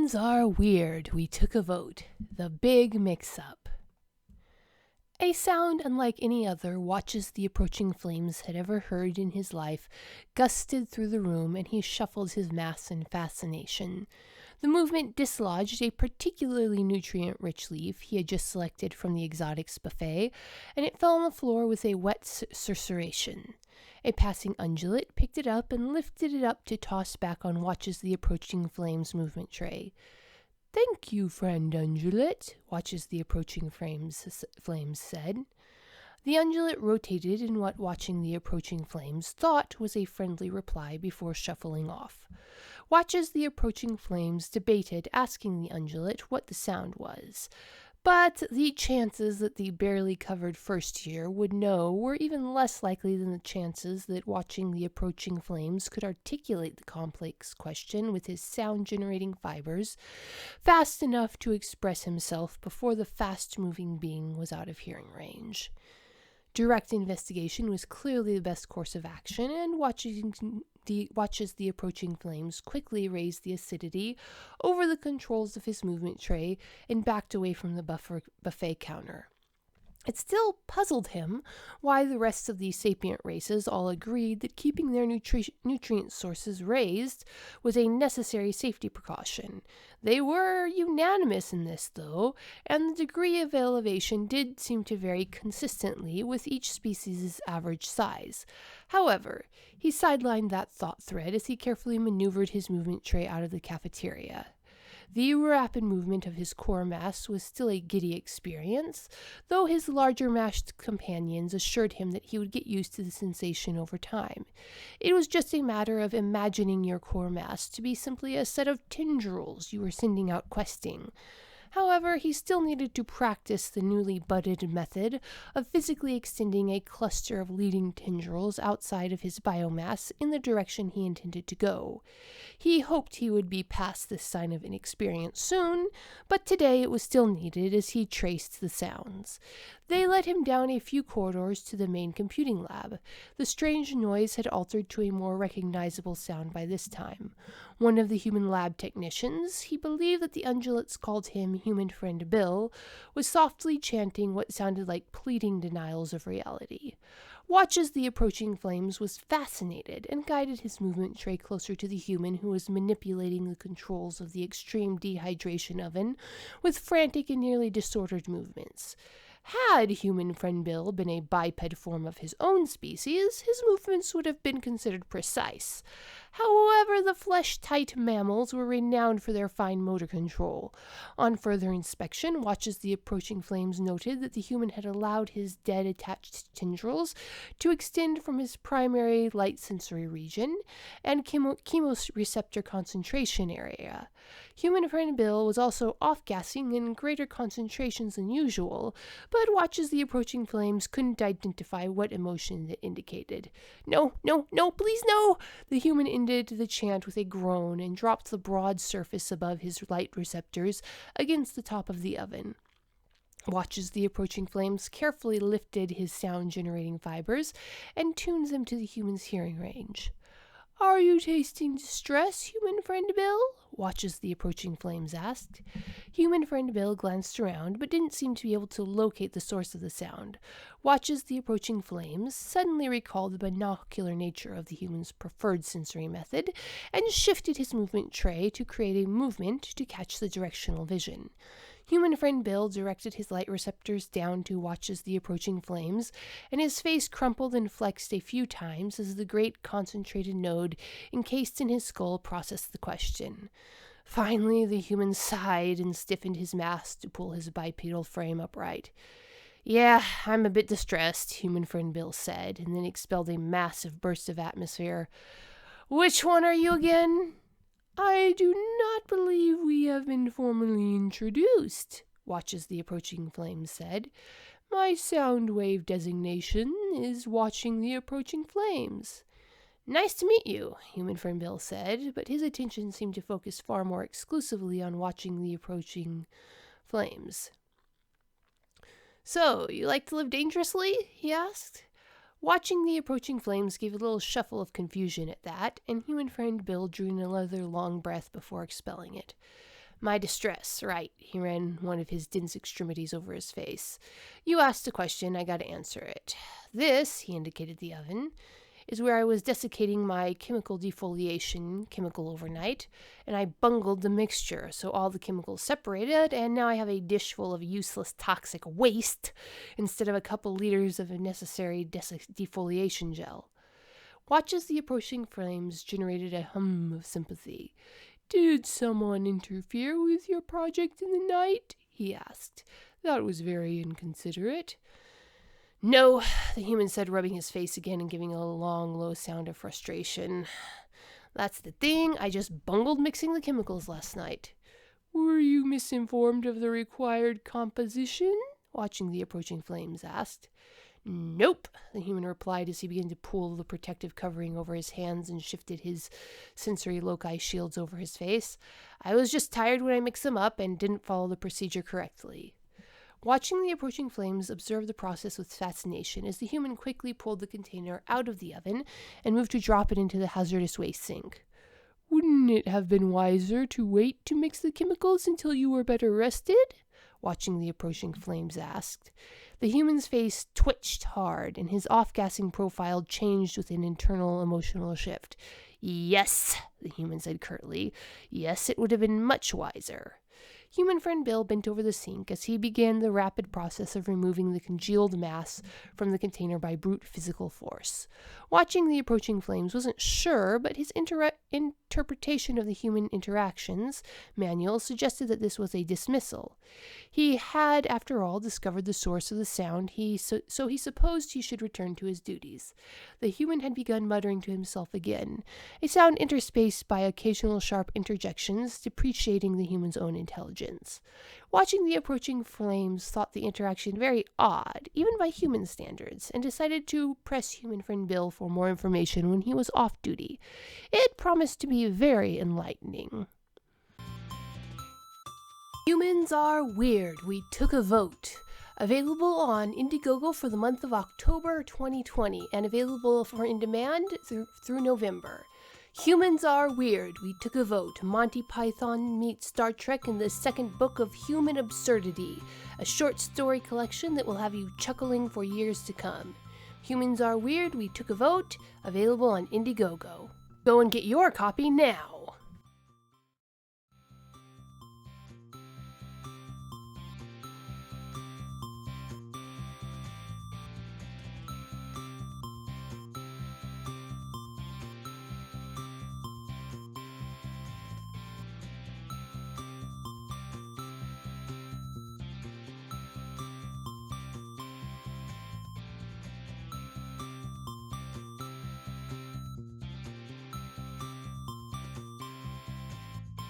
Humans are weird. We took a vote. The big mix-up. A sound unlike any other Watches the approaching flames had ever heard in his life gusted through the room, and he shuffled his mass in fascination. The movement dislodged a particularly nutrient-rich leaf he had just selected from the exotics buffet, and it fell on the floor with a wet susurration. A passing undulate picked it up and lifted it up to toss back on Watches the approaching flames movement tray. "Thank you, friend undulate," Watches the approaching flames said. The undulate rotated in what Watching the approaching flames thought was a friendly reply before shuffling off. Watches the approaching flames debated asking the undulate what the sound was, but the chances that the barely covered first year would know were even less likely than the chances that Watching the approaching flames could articulate the complex question with his sound-generating fibers fast enough to express himself before the fast-moving being was out of hearing range. Direct investigation was clearly the best course of action, and Watches the approaching flames quickly raised the acidity over the controls of his movement tray and backed away from the buffet counter. It still puzzled him why the rest of the sapient races all agreed that keeping their nutrient sources raised was a necessary safety precaution. They were unanimous in this, though, and the degree of elevation did seem to vary consistently with each species' average size. However, he sidelined that thought thread as he carefully maneuvered his movement tray out of the cafeteria. The rapid movement of his core mass was still a giddy experience, though his larger massed companions assured him that he would get used to the sensation over time. It was just a matter of imagining your core mass to be simply a set of tendrils you were sending out questing. However, he still needed to practice the newly budded method of physically extending a cluster of leading tendrils outside of his biomass in the direction he intended to go. He hoped he would be past this sign of inexperience soon, but today it was still needed as he traced the sounds. They led him down a few corridors to the main computing lab. The strange noise had altered to a more recognizable sound by this time. One of the human lab technicians, he believed that the undulates called him Human Friend Bill, was softly chanting what sounded like pleading denials of reality. Watches the approaching flames was fascinated and guided his movement tray closer to the human who was manipulating the controls of the extreme dehydration oven with frantic and nearly disordered movements. Had Human Friend Bill been a biped form of his own species, his movements would have been considered precise. However, the flesh-tight mammals were renowned for their fine motor control. On further inspection, Watches the approaching flames noted that the human had allowed his dead attached tendrils to extend from his primary light sensory region and chemoreceptor concentration area. Human Friend Bill was also off-gassing in greater concentrations than usual, but Watches the approaching flames couldn't identify what emotion it indicated. "No, no, no, please no!" The human ended the chant with a groan and dropped the broad surface above his light receptors against the top of the oven. Watches the approaching flames carefully lifted his sound-generating fibers and tuned them to the human's hearing range. "Are you tasting distress, Human Friend Bill?" Watches the approaching flames asked. Human Friend Bill glanced around, but didn't seem to be able to locate the source of the sound. Watches the approaching flames suddenly recalled the binocular nature of the human's preferred sensory method and shifted his movement tray to create a movement to catch the directional vision. Human Friend Bill directed his light receptors down to Watches the approaching flames, and his face crumpled and flexed a few times as the great concentrated node encased in his skull processed the question. Finally, the human sighed and stiffened his mass to pull his bipedal frame upright. "Yeah, I'm a bit distressed," Human Friend Bill said, and then expelled a massive burst of atmosphere. "Which one are you again?" "I do not believe we have been formally introduced," Watches the approaching flames said. "My sound wave designation is Watching the approaching flames." "Nice to meet you," Human Friend Bill said, but his attention seemed to focus far more exclusively on Watching the approaching flames. "So, you like to live dangerously?" he asked. Watching the approaching flames gave a little shuffle of confusion at that, and Human Friend Bill drew another long breath before expelling it. My distress, right. He ran one of his dense extremities over his face. You asked a question, I gotta answer it. This, he indicated the oven, is where I was desiccating my chemical defoliation chemical overnight, and I bungled the mixture, so all the chemicals separated, and now I have a dish full of useless toxic waste instead of a couple liters of necessary defoliation gel. Watch as the approaching flames generated a hum of sympathy. Did someone interfere with your project in the night? He asked. That was very inconsiderate. No, the human said, rubbing his face again and giving a long, low sound of frustration. That's the thing, I just bungled mixing the chemicals last night. Were you misinformed of the required composition? Watching the approaching flames asked. Nope, the human replied as he began to pull the protective covering over his hands and shifted his sensory loci shields over his face. I was just tired when I mixed them up and didn't follow the procedure correctly. Watching the approaching flames observed the process with fascination as the human quickly pulled the container out of the oven and moved to drop it into the hazardous waste sink. Wouldn't it have been wiser to wait to mix the chemicals until you were better rested? Watching the approaching flames asked. The human's face twitched hard, and his off-gassing profile changed with an internal emotional shift. Yes, the human said curtly. Yes, it would have been much wiser. Human friend Bill bent over the sink as he began the rapid process of removing the congealed mass from the container by brute physical force. Watching the approaching flames wasn't sure, but his interpretation of the human interactions manual suggested that this was a dismissal. He had, after all, discovered the source of the sound, so he supposed he should return to his duties. The human had begun muttering to himself again, a sound interspaced by occasional sharp interjections depreciating the human's own intelligence. Watching the approaching flames thought the interaction very odd, even by human standards, and decided to press human friend Bill for more information when he was off duty. It promised to be very enlightening. Humans are weird. We took a vote. Available on Indiegogo for the month of October 2020 and available for in demand through November. Humans are weird. We took a vote. Monty Python meets Star Trek in the second book of Human Absurdity, a short story collection that will have you chuckling for years to come. Humans are weird. We took a vote. Available on Indiegogo. Go and get your copy now.